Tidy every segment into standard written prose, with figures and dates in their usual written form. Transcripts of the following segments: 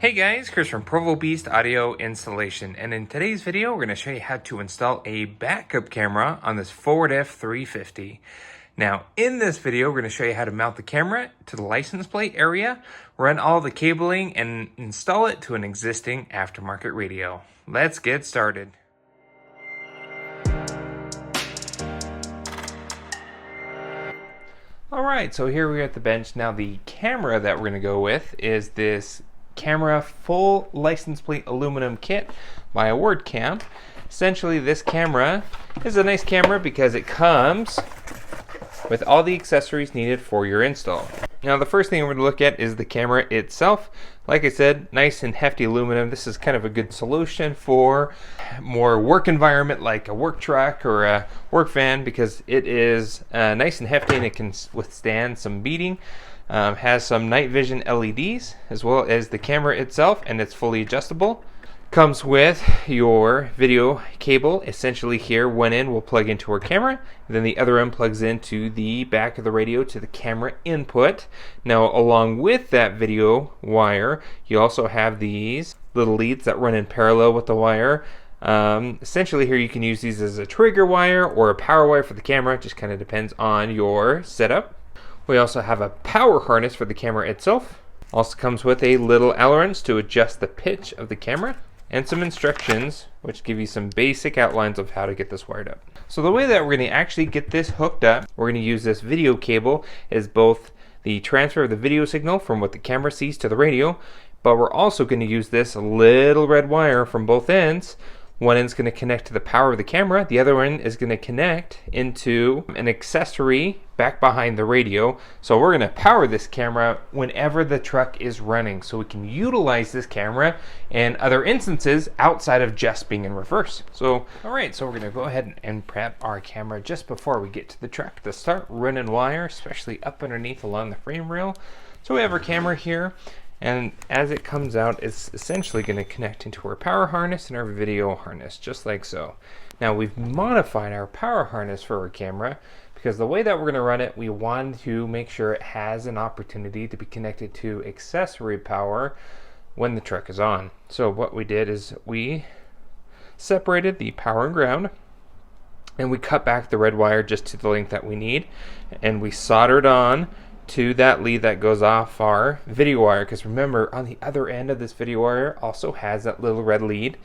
Hey guys, Chris from Provo Beast Audio Installation, and in today's video we're going to show you how to install a backup camera on this Ford F-350. Now in this video we're going to show you how to mount the camera to the license plate area, run all the cabling, and install it to an existing aftermarket radio. Let's get started. Alright, so here we're at the bench. Now the camera that we're going to go with is this camera full license plate aluminum kit by AwardCam. Essentially this camera is a nice camera because it comes with all the accessories needed for your install. Now the first thing we're going to look at is the camera itself. Like I said, nice and hefty aluminum. This is kind of a good solution for more work environment like a work truck or a work van because it is nice and hefty and it can withstand some beating. Has some night vision LEDs as well as the camera itself, and it's fully adjustable. Comes with your video cable. Essentially here, one end will plug into our camera, and then the other end plugs into the back of the radio to the camera input. Now along with that video wire, you also have these little leads that run in parallel with the wire. Essentially here you can use these as a trigger wire or a power wire for the camera. It just kind of depends on your setup. We also have a power harness for the camera itself. Also comes with a little ailerons to adjust the pitch of the camera, and some instructions which give you some basic outlines of how to get this wired up. So the way that we're going to actually get this hooked up, we're going to use this video cable as both the transfer of the video signal from what the camera sees to the radio, but we're also going to use this little red wire from both ends. One end's going to connect to the power of the camera, the other end is going to connect into an accessory back behind the radio. So we're going to power this camera whenever the truck is running, so we can utilize this camera in other instances outside of just being in reverse. So alright, so we're going to go ahead and prep our camera just before we get to the truck to start running wire, especially up underneath along the frame rail. So we have our camera here, and as it comes out, it's essentially going to connect into our power harness and our video harness, just like so. Now we've modified our power harness for our camera because the way that we're going to run it, we want to make sure it has an opportunity to be connected to accessory power when the truck is on. So what we did is we separated the power and ground, and we cut back the red wire just to the length that we need, and we soldered on to that lead that goes off our video wire, because remember on the other end of this video wire also has that little red lead.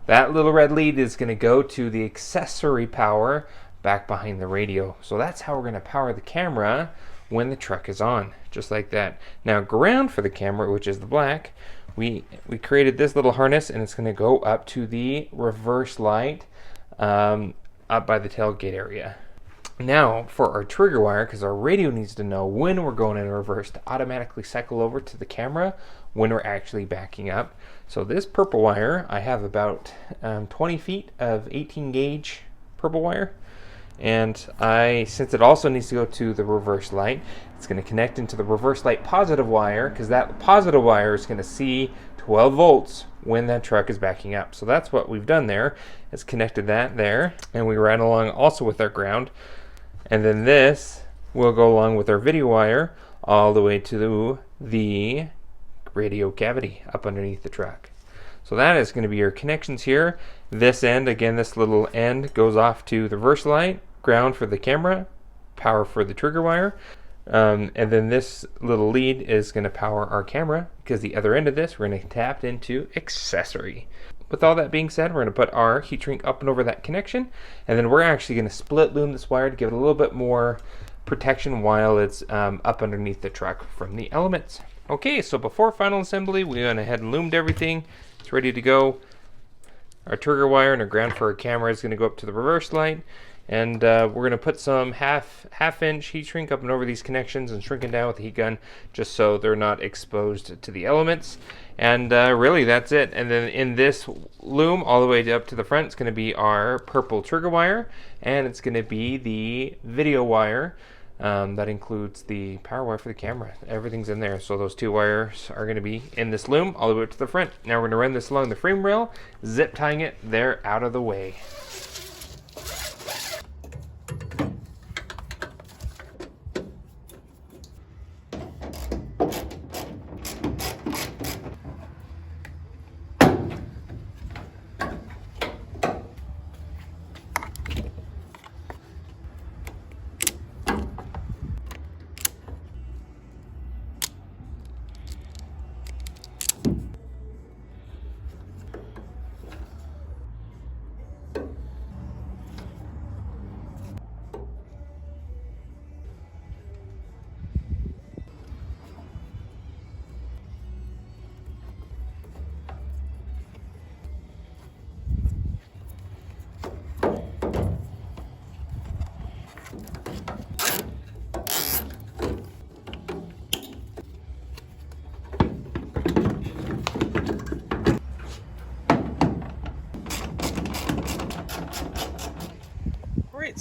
That little red lead is going to go to the accessory power back behind the radio. So that's how we're going to power the camera when the truck is on, just like that. Now ground for the camera, which is the black, we created this little harness, and it's going to go up to the reverse light up by the tailgate area. Now for our trigger wire, because our radio needs to know when we're going in reverse to automatically cycle over to the camera when we're actually backing up. So this purple wire, I have about 20 feet of 18 gauge purple wire, and since it also needs to go to the reverse light, it's going to connect into the reverse light positive wire, because that positive wire is going to see 12 volts when that truck is backing up. So that's what we've done there. It's connected that there, and we ran along also with our ground. And then this will go along with our video wire all the way to the radio cavity up underneath the truck. So that is going to be your connections here. This end, again, this little end goes off to the reverse light, ground for the camera, power for the trigger wire. And then this little lead is going to power our camera, because the other end of this we're going to tap into accessory. With all that being said, we're going to put our heat shrink up and over that connection, and then we're actually going to split loom this wire to give it a little bit more protection while it's up underneath the truck from the elements. Okay, so before final assembly, we went ahead and loomed everything. It's ready to go. Our trigger wire and our ground for our camera is going to go up to the reverse light, and we're going to put some half-inch heat shrink up and over these connections and shrink them down with the heat gun just so they're not exposed to the elements. And really that's it. And then in this loom all the way up to the front, it's going to be our purple trigger wire, and it's going to be the video wire that includes the power wire for the camera. Everything's in there. So those two wires are going to be in this loom all the way up to the front. Now we're going to run this along the frame rail, zip tying it there out of the way.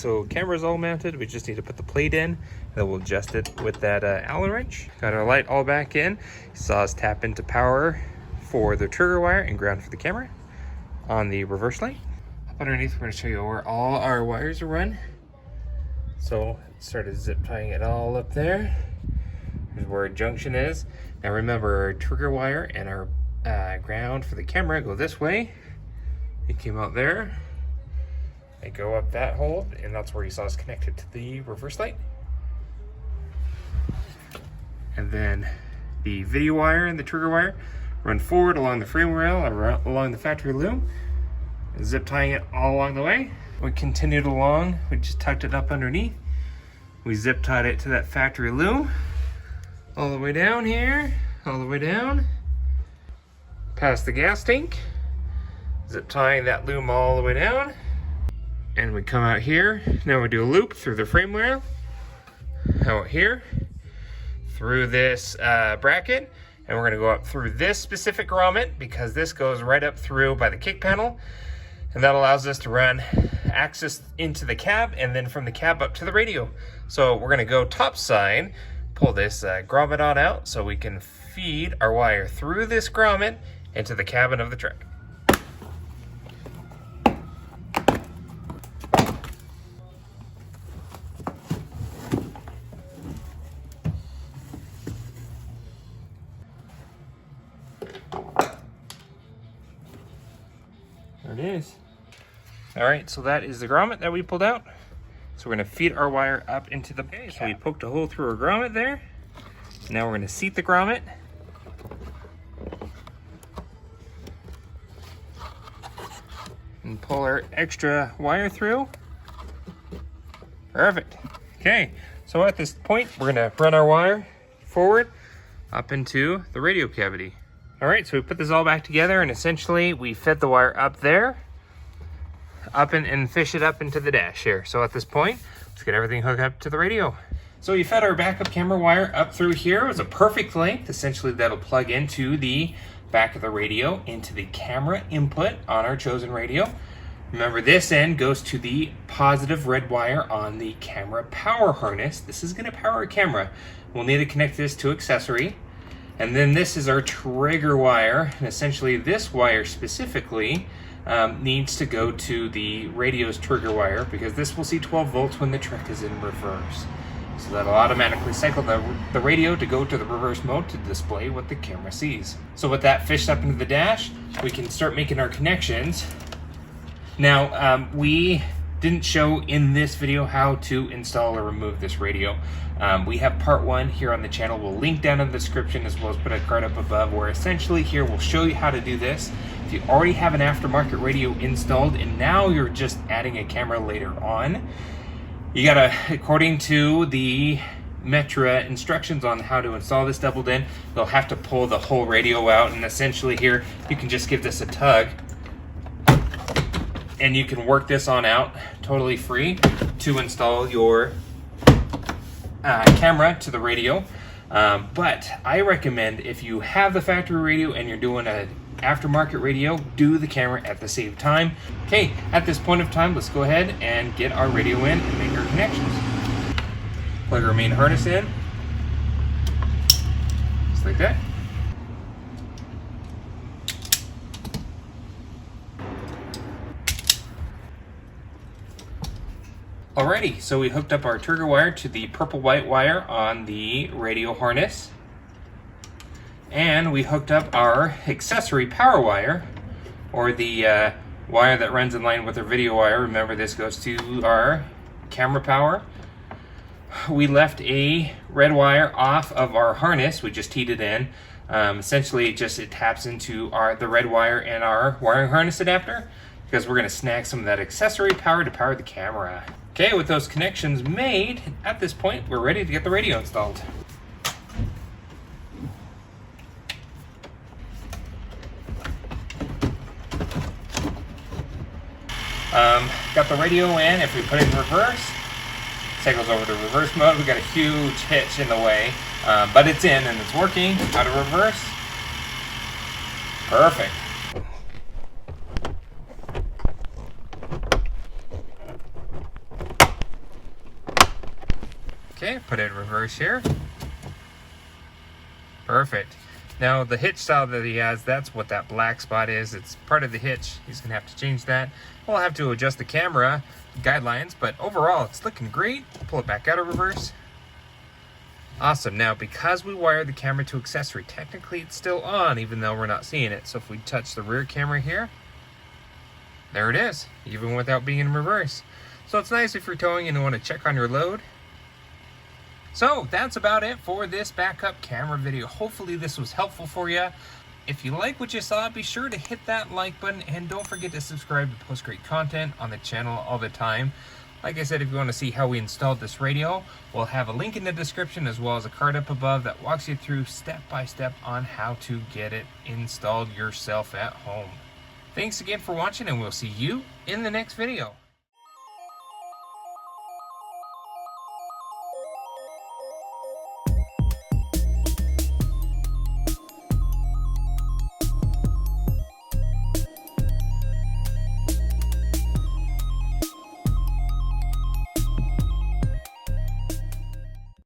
so camera's all mounted. We just need to put the plate in, and then we'll adjust it with that Allen wrench. Got our light all back in. You saw us tap into power for the trigger wire and ground for the camera on the reverse light. Up underneath, we're going to show you where all our wires are run. So started zip tying it all up there. Here's where our junction is. Now remember, our trigger wire and our ground for the camera go this way. It came out there. They go up that hole, and that's where you saw us connected to the reverse light. And then the video wire and the trigger wire run forward along the frame rail, along the factory loom, zip tying it all along the way. We continued along, we just tucked it up underneath. We zip tied it to that factory loom, all the way down here, all the way down, past the gas tank, zip tying that loom all the way down. And we come out here. Now we do a loop through the frame rail, out here, through this bracket, and we're gonna go up through this specific grommet because this goes right up through by the kick panel, and that allows us to run access into the cab and then from the cab up to the radio. So we're gonna go top side, pull this grommet on out so we can feed our wire through this grommet into the cabin of the truck. There it is. All right, so that is the grommet that we pulled out. So we're gonna feed our wire up into the base. So we poked a hole through our grommet there. Now we're gonna seat the grommet. And pull our extra wire through. Perfect. Okay, so at this point, we're gonna run our wire forward up into the radio cavity. All right, so we put this all back together, and essentially we fed the wire up there, up and fish it up into the dash here. So at this point, let's get everything hooked up to the radio. So you fed our backup camera wire up through here. It was a perfect length. Essentially that'll plug into the back of the radio, into the camera input on our chosen radio. Remember, this end goes to the positive red wire on the camera power harness. This is gonna power our camera. We'll need to connect this to accessory. And then this is our trigger wire, and essentially this wire specifically needs to go to the radio's trigger wire because this will see 12 volts when the truck is in reverse. So that'll automatically cycle the radio to go to the reverse mode to display what the camera sees. So with that fished up into the dash, we can start making our connections. Now, we didn't show in this video how to install or remove this radio. We have part 1 here on the channel. We'll link down in the description as well as put a card up above where essentially here we'll show you how to do this. If you already have an aftermarket radio installed and now you're just adding a camera later on, you gotta, according to the Metra instructions on how to install this doubled in, you'll have to pull the whole radio out, and essentially here you can just give this a tug and you can work this on out totally free to install your camera to the radio. But I recommend if you have the factory radio and you're doing an aftermarket radio, do the camera at the same time. Okay, at this point of time, let's go ahead and get our radio in and make our connections. Plug our main harness in, just like that. Alrighty, so we hooked up our trigger wire to the purple-white wire on the radio harness. And we hooked up our accessory power wire, or the wire that runs in line with our video wire. Remember, this goes to our camera power. We left a red wire off of our harness. We just teed it in. Essentially, it taps into the red wire and our wiring harness adapter because we're going to snag some of that accessory power to power the camera. Okay, with those connections made, at this point, we're ready to get the radio installed. Got the radio in. If we put it in reverse, cycles over to reverse mode. We got a huge hitch in the way, but it's in and it's working. Out of reverse. Perfect. Put it in reverse here. Perfect. Now the hitch style that he has, that's what that black spot is. It's part of the hitch. He's gonna have to change that. We'll have to adjust the camera guidelines, but overall it's looking great. Pull it back out of reverse. Awesome. Now because we wired the camera to accessory, technically it's still on even though we're not seeing it. So if we touch the rear camera here, there it is, even without being in reverse. So it's nice if you're towing and you want to check on your load. So that's about it for this backup camera video. Hopefully this was helpful for you. If you like what you saw, be sure to hit that like button and don't forget to subscribe to post great content on the channel all the time. Like I said, if you want to see how we installed this radio, we'll have a link in the description as well as a card up above that walks you through step by step on how to get it installed yourself at home. Thanks again for watching, and we'll see you in the next video.